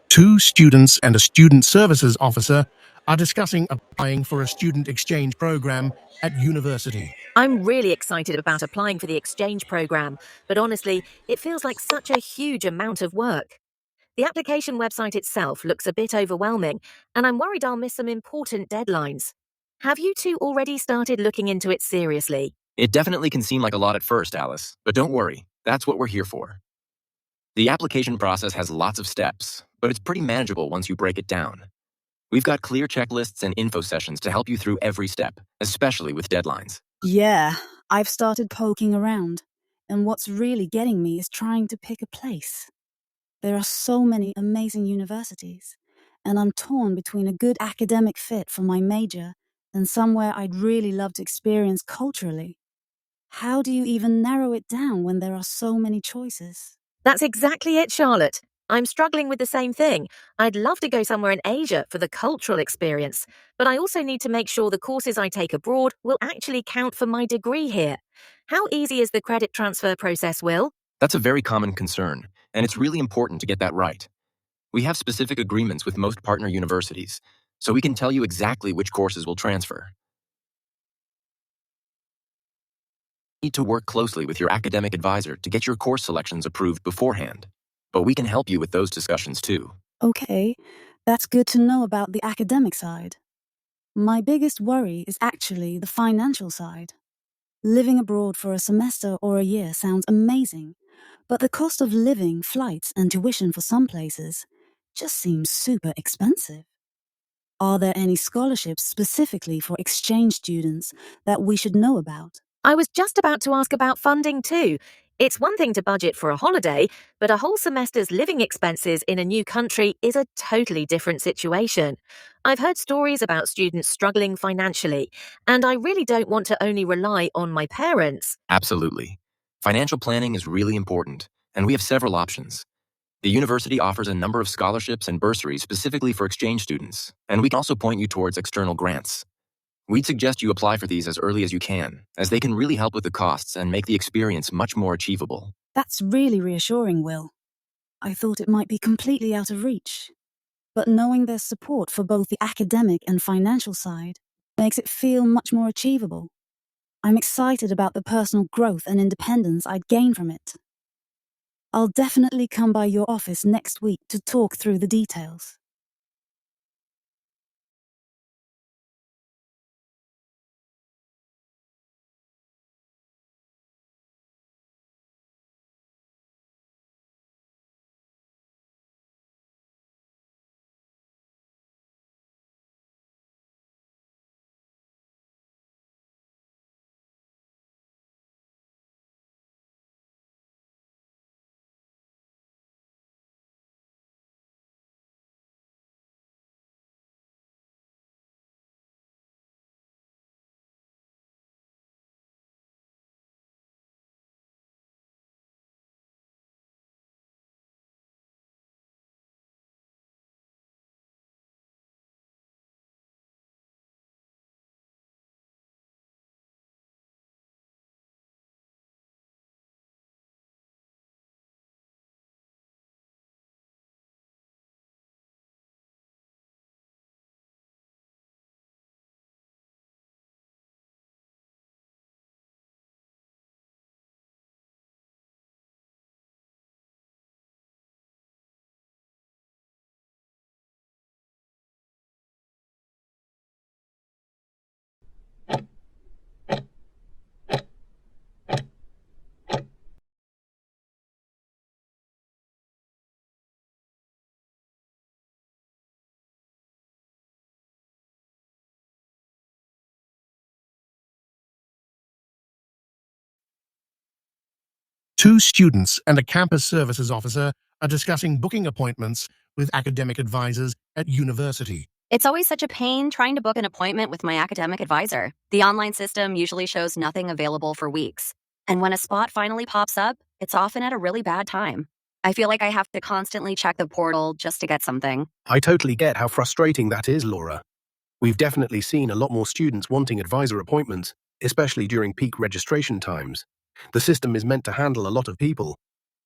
Two students and a student services officer are discussing applying for a student exchange program at university. I'm really excited about applying for the exchange program, but honestly, it feels like such a huge amount of work. The application website itself looks a bit overwhelming, and I'm worried I'll miss some important deadlines. Have you two already started looking into it seriously? It definitely can seem like a lot at first, Alice, but don't worry, that's what we're here for. The application process has lots of steps, but it's pretty manageable once you break it down. We've got clear checklists and info sessions to help you through every step, especially with deadlines. Yeah, I've started poking around, and what's really getting me is trying to pick a place. There are so many amazing universities, and I'm torn between a good academic fit for my major and somewhere I'd really love to experience culturally. How do you even narrow it down when there are so many choices? That's exactly it, Charlotte. I'm struggling with the same thing. I'd love to go somewhere in Asia for the cultural experience, but I also need to make sure the courses I take abroad will actually count for my degree here. How easy is the credit transfer process, Will? That's a very common concern, and it's really important to get that right. We have specific agreements with most partner universities, so we can tell you exactly which courses will transfer. You need to work closely with your academic advisor to get your course selections approved beforehand, but we can help you with those discussions too. Okay, that's good to know about the academic side. My biggest worry is actually the financial side. Living abroad for a semester or a year sounds amazing, but the cost of living, flights, and tuition for some places just seems super expensive. Are there any scholarships specifically for exchange students that we should know about? I was just about to ask about funding too. It's one thing to budget for a holiday, but a whole semester's living expenses in a new country is a totally different situation. I've heard stories about students struggling financially, and I really don't want to only rely on my parents. Absolutely. Financial planning is really important, and we have several options. The university offers a number of scholarships and bursaries specifically for exchange students, and we can also point you towards external grants. We'd suggest you apply for these as early as you can, as they can really help with the costs and make the experience much more achievable. That's really reassuring, Will. I thought it might be completely out of reach. But knowing there's support for both the academic and financial side makes it feel much more achievable. I'm excited about the personal growth and independence I'd gain from it. I'll definitely come by your office next week to talk through the details. Two students and a campus services officer are discussing booking appointments with academic advisors at university. It's always such a pain trying to book an appointment with my academic advisor. The online system usually shows nothing available for weeks. And when a spot finally pops up, it's often at a really bad time. I feel like I have to constantly check the portal just to get something. I totally get how frustrating that is, Laura. We've definitely seen a lot more students wanting advisor appointments, especially during peak registration times. The system is meant to handle a lot of people,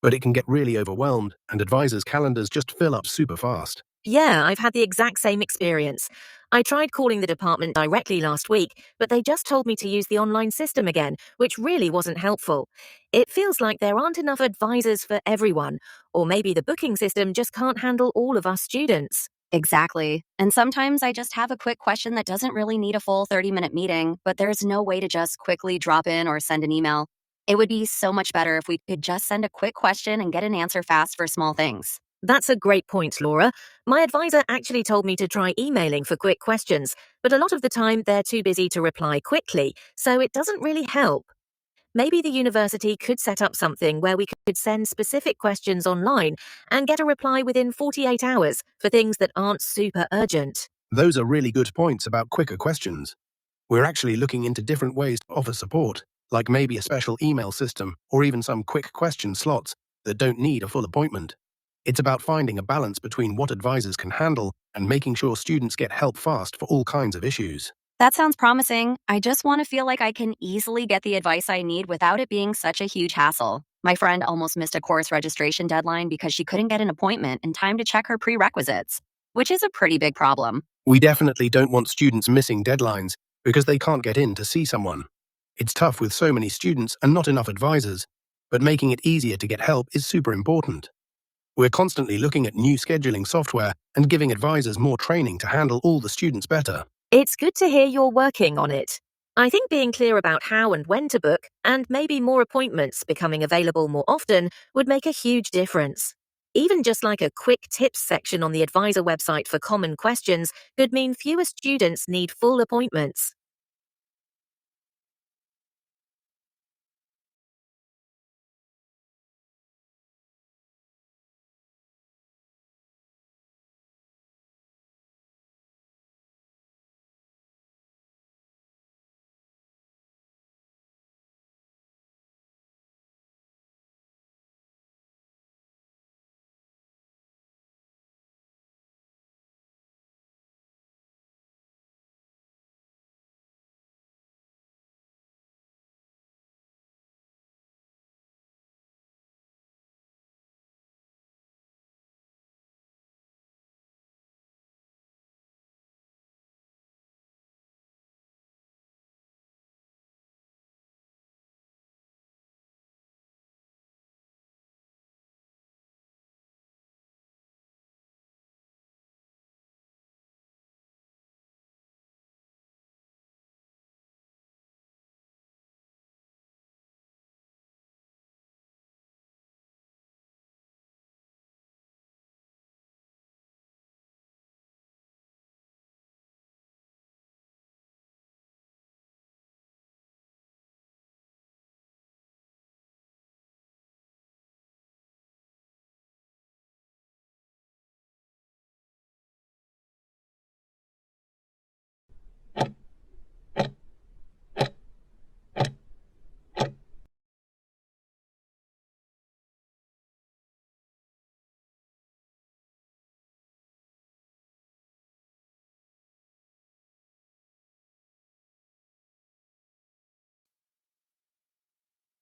but it can get really overwhelmed and advisors' calendars just fill up super fast. Yeah, I've had the exact same experience. I tried calling the department directly last week, but they just told me to use the online system again, which really wasn't helpful. It feels like there aren't enough advisors for everyone, or maybe the booking system just can't handle all of us students. Exactly. And sometimes I just have a quick question that doesn't really need a full 30-minute meeting, but there's no way to just quickly drop in or send an email. It would be so much better if we could just send a quick question and get an answer fast for small things. That's a great point, Laura. My advisor actually told me to try emailing for quick questions, but a lot of the time they're too busy to reply quickly, so it doesn't really help. Maybe the university could set up something where we could send specific questions online and get a reply within 48 hours for things that aren't super urgent. Those are really good points about quicker questions. We're actually looking into different ways to offer support, like maybe a special email system or even some quick question slots that don't need a full appointment. It's about finding a balance between what advisors can handle and making sure students get help fast for all kinds of issues. That sounds promising. I just want to feel like I can easily get the advice I need without it being such a huge hassle. My friend almost missed a course registration deadline because she couldn't get an appointment in time to check her prerequisites, which is a pretty big problem. We definitely don't want students missing deadlines because they can't get in to see someone. It's tough with so many students and not enough advisors, but making it easier to get help is super important. We're constantly looking at new scheduling software and giving advisors more training to handle all the students better. It's good to hear you're working on it. I think being clear about how and when to book, and maybe more appointments becoming available more often, would make a huge difference. Even just like a quick tips section on the advisor website for common questions could mean fewer students need full appointments.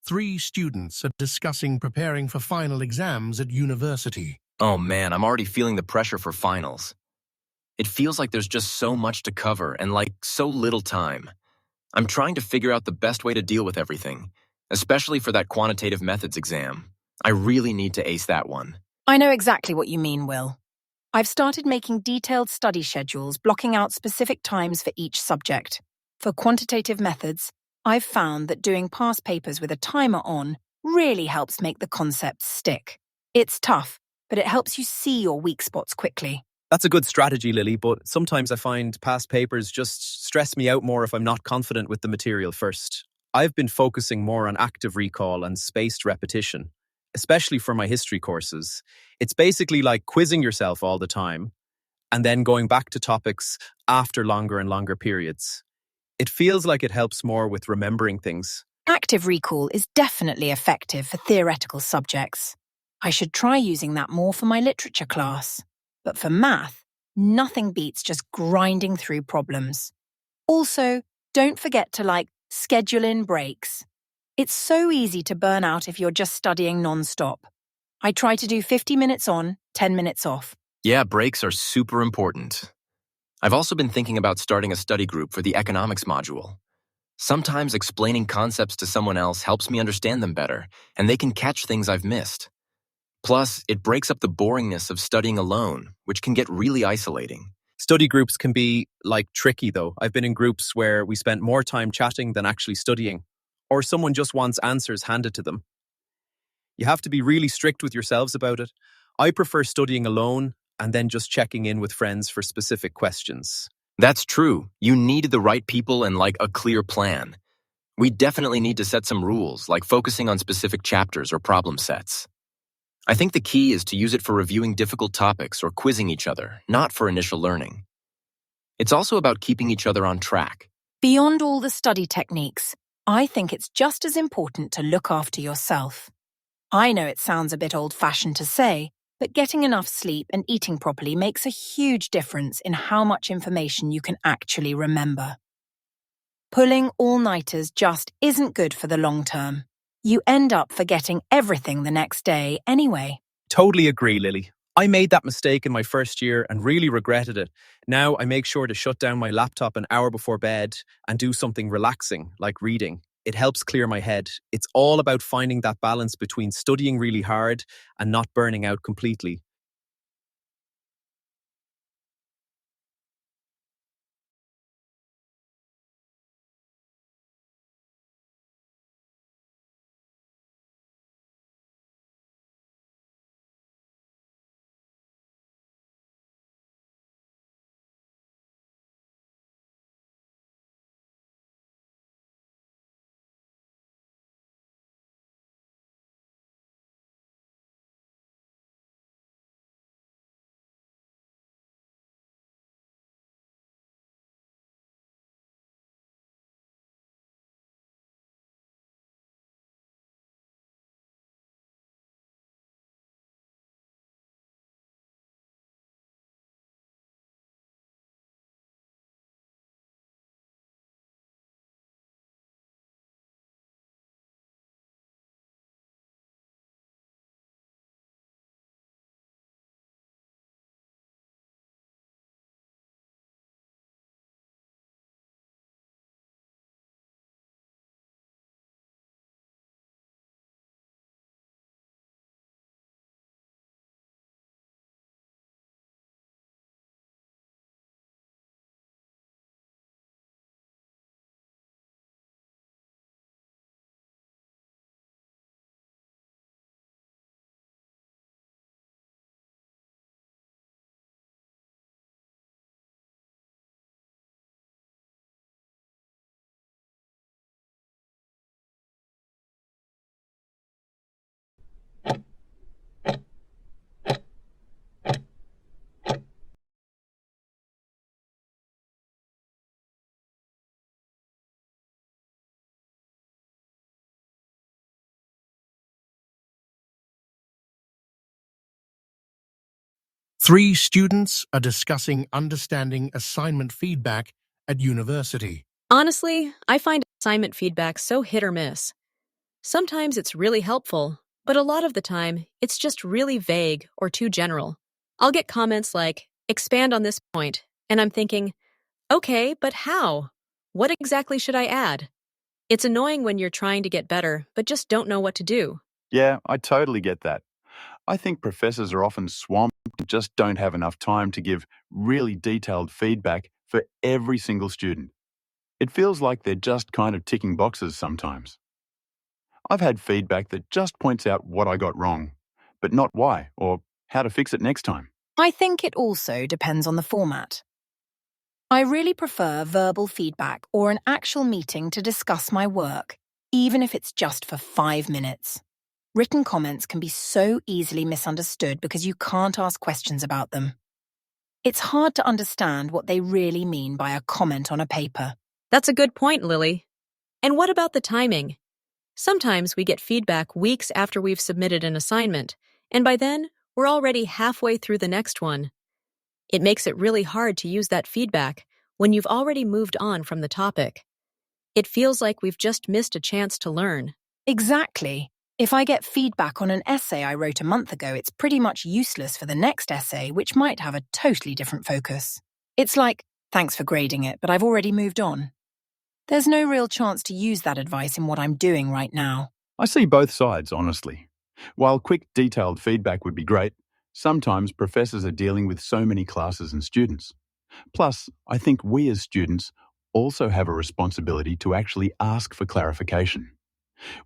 Three students are discussing preparing for final exams at university. Oh man, I'm already feeling the pressure for finals. It feels like there's just so much to cover and like so little time. I'm trying to figure out the best way to deal with everything, especially for that quantitative methods exam. I really need to ace that one. I know exactly what you mean, Will. I've started making detailed study schedules, blocking out specific times for each subject. For quantitative methods, I've found that doing past papers with a timer on really helps make the concepts stick. It's tough, but it helps you see your weak spots quickly. That's a good strategy, Lily, but sometimes I find past papers just stress me out more if I'm not confident with the material first. I've been focusing more on active recall and spaced repetition, especially for my history courses. It's basically like quizzing yourself all the time and then going back to topics after longer and longer periods. It feels like it helps more with remembering things. Active recall is definitely effective for theoretical subjects. I should try using that more for my literature class. But for math, nothing beats just grinding through problems. Also, don't forget to schedule in breaks. It's so easy to burn out if you're just studying non-stop. I try to do 50 minutes on, 10 minutes off. Yeah, breaks are super important. I've also been thinking about starting a study group for the economics module. Sometimes explaining concepts to someone else helps me understand them better, and they can catch things I've missed. Plus, it breaks up the boringness of studying alone, which can get really isolating. Study groups can be, tricky though. I've been in groups where we spent more time chatting than actually studying, or someone just wants answers handed to them. You have to be really strict with yourselves about it. I prefer studying alone and then just checking in with friends for specific questions. That's true. You need the right people and a clear plan. We definitely need to set some rules, like focusing on specific chapters or problem sets. I think the key is to use it for reviewing difficult topics or quizzing each other, not for initial learning. It's also about keeping each other on track. Beyond all the study techniques, I think it's just as important to look after yourself. I know it sounds a bit old-fashioned to say, but getting enough sleep and eating properly makes a huge difference in how much information you can actually remember. Pulling all-nighters just isn't good for the long term. You end up forgetting everything the next day anyway. Totally agree, Lily. I made that mistake in my first year and really regretted it. Now I make sure to shut down my laptop an hour before bed and do something relaxing, like reading. It helps clear my head. It's all about finding that balance between studying really hard and not burning out completely. Three students are discussing understanding assignment feedback at university. Honestly, I find assignment feedback so hit or miss. Sometimes it's really helpful, but a lot of the time, it's just really vague or too general. I'll get comments like, expand on this point, and I'm thinking, okay, but how? What exactly should I add? It's annoying when you're trying to get better, but just don't know what to do. Yeah, I totally get that. I think professors are often swamped and just don't have enough time to give really detailed feedback for every single student. It feels like they're just kind of ticking boxes sometimes. I've had feedback that just points out what I got wrong, but not why or how to fix it next time. I think it also depends on the format. I really prefer verbal feedback or an actual meeting to discuss my work, even if it's just for 5 minutes. Written comments can be so easily misunderstood because you can't ask questions about them. It's hard to understand what they really mean by a comment on a paper. That's a good point, Lily. And what about the timing? Sometimes we get feedback weeks after we've submitted an assignment, and by then, we're already halfway through the next one. It makes it really hard to use that feedback when you've already moved on from the topic. It feels like we've just missed a chance to learn. Exactly. If I get feedback on an essay I wrote a month ago, it's pretty much useless for the next essay, which might have a totally different focus. It's like, thanks for grading it, but I've already moved on. There's no real chance to use that advice in what I'm doing right now. I see both sides, honestly. While quick, detailed feedback would be great, sometimes professors are dealing with so many classes and students. Plus, I think we as students also have a responsibility to actually ask for clarification.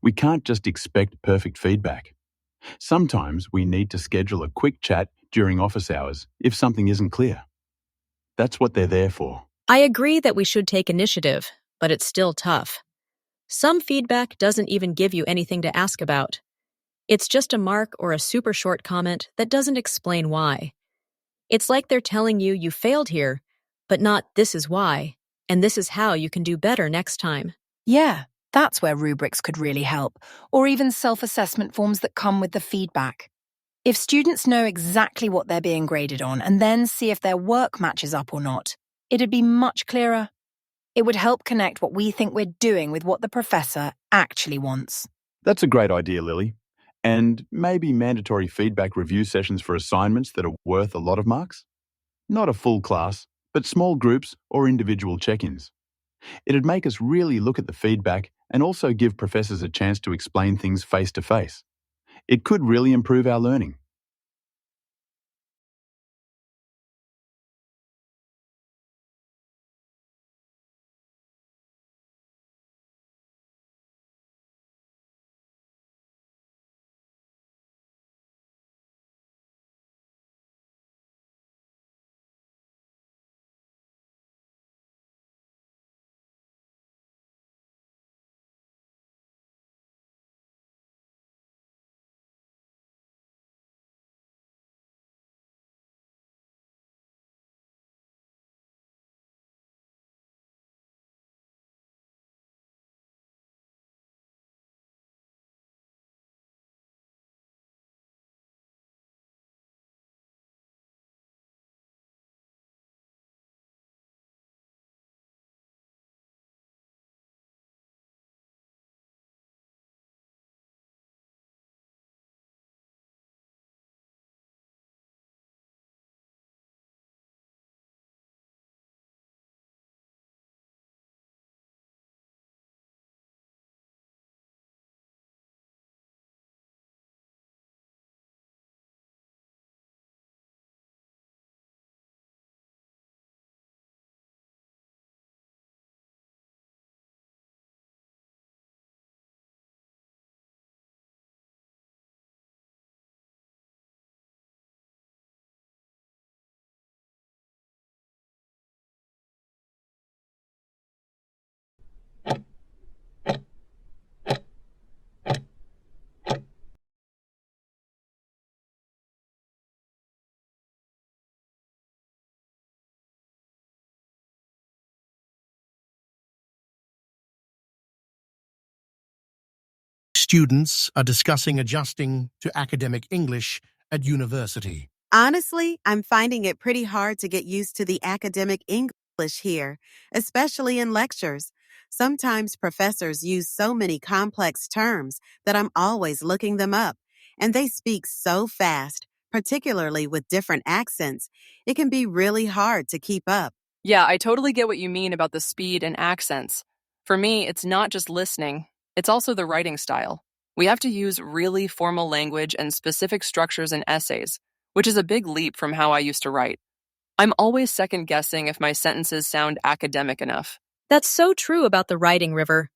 We can't just expect perfect feedback. Sometimes we need to schedule a quick chat during office hours if something isn't clear. That's what they're there for. I agree that we should take initiative, but it's still tough. Some feedback doesn't even give you anything to ask about. It's just a mark or a super short comment that doesn't explain why. It's like they're telling you you failed here, but not this is why, and this is how you can do better next time. Yeah, that's where rubrics could really help, or even self-assessment forms that come with the feedback. If students know exactly what they're being graded on and then see if their work matches up or not, it'd be much clearer. It would help connect what we think we're doing with what the professor actually wants. That's a great idea, Lily. And maybe mandatory feedback review sessions for assignments that are worth a lot of marks? Not a full class, but small groups or individual check-ins. It'd make us really look at the feedback and also give professors a chance to explain things face to face. It could really improve our learning. Students are discussing adjusting to academic English at university. Honestly, I'm finding it pretty hard to get used to the academic English here, especially in lectures. Sometimes professors use so many complex terms that I'm always looking them up, and they speak so fast, particularly with different accents. It can be really hard to keep up. Yeah, I totally get what you mean about the speed and accents. For me, it's not just listening, it's also the writing style. We have to use really formal language and specific structures in essays, which is a big leap from how I used to write. I'm always second guessing if my sentences sound academic enough. That's so true about the writing, River.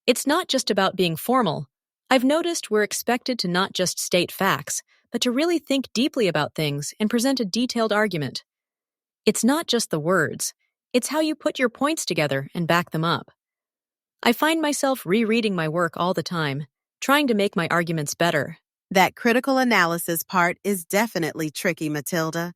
It's not just about being formal. I've noticed we're expected to not just state facts, but to really think deeply about things and present a detailed argument. It's not just the words, it's how you put your points together and back them up. I find myself rereading my work all the time, trying to make my arguments better. That critical analysis part is definitely tricky, Matilda.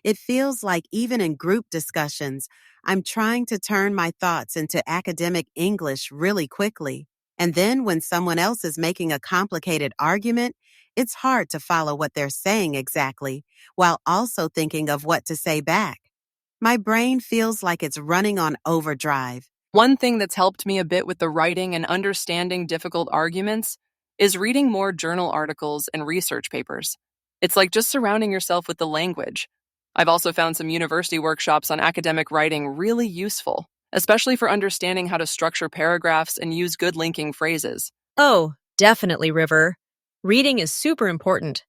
It feels like even in group discussions, I'm trying to turn my thoughts into academic English really quickly. And then when someone else is making a complicated argument, it's hard to follow what they're saying exactly, while also thinking of what to say back. My brain feels like it's running on overdrive. One thing that's helped me a bit with the writing and understanding difficult arguments is reading more journal articles and research papers. It's like just surrounding yourself with the language. I've also found some university workshops on academic writing really useful, especially for understanding how to structure paragraphs and use good linking phrases. Oh, definitely, River. Reading is super important.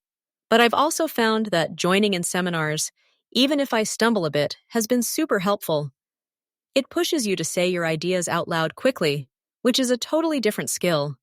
But I've also found that joining in seminars, even if I stumble a bit, has been super helpful. It pushes you to say your ideas out loud quickly, which is a totally different skill.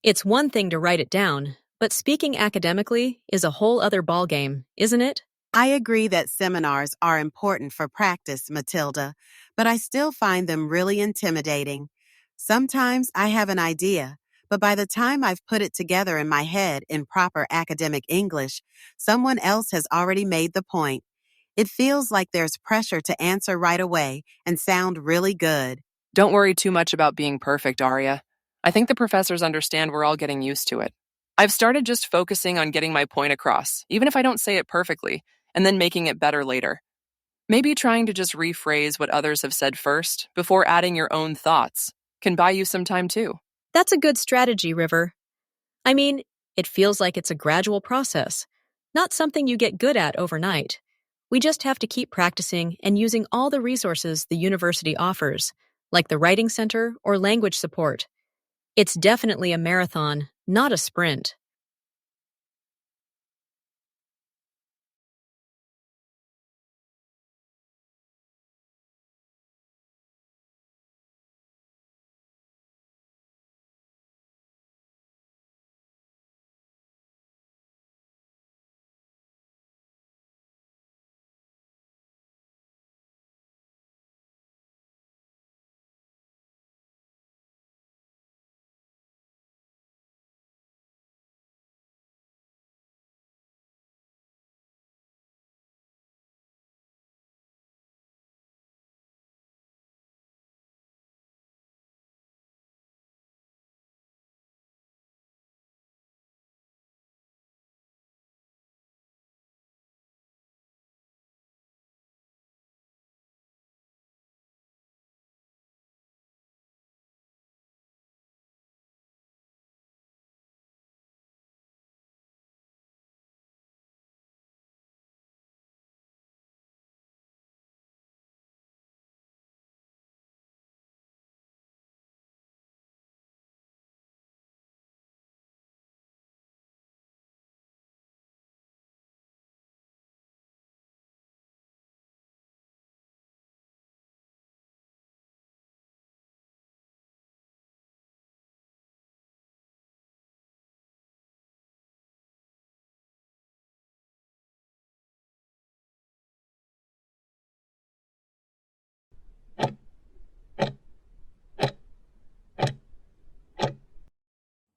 It's one thing to write it down, but speaking academically is a whole other ballgame, isn't it? I agree that seminars are important for practice, Matilda, but I still find them really intimidating. Sometimes I have an idea, but by the time I've put it together in my head in proper academic English, someone else has already made the point. It feels like there's pressure to answer right away and sound really good. Don't worry too much about being perfect, Aria. I think the professors understand we're all getting used to it. I've started just focusing on getting my point across, even if I don't say it perfectly, and then making it better later. Maybe trying to just rephrase what others have said first before adding your own thoughts can buy you some time too. That's a good strategy, River. I mean, it feels like it's a gradual process, not something you get good at overnight. We just have to keep practicing and using all the resources the university offers, like the Writing Center or language support. It's definitely a marathon, not a sprint.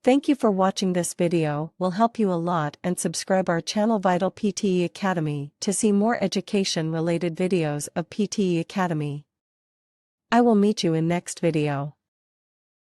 Thank you for watching this video. Will help you a lot, and subscribe our channel Vital PTE Academy to see more education related videos of PTE Academy. I will meet you in next video.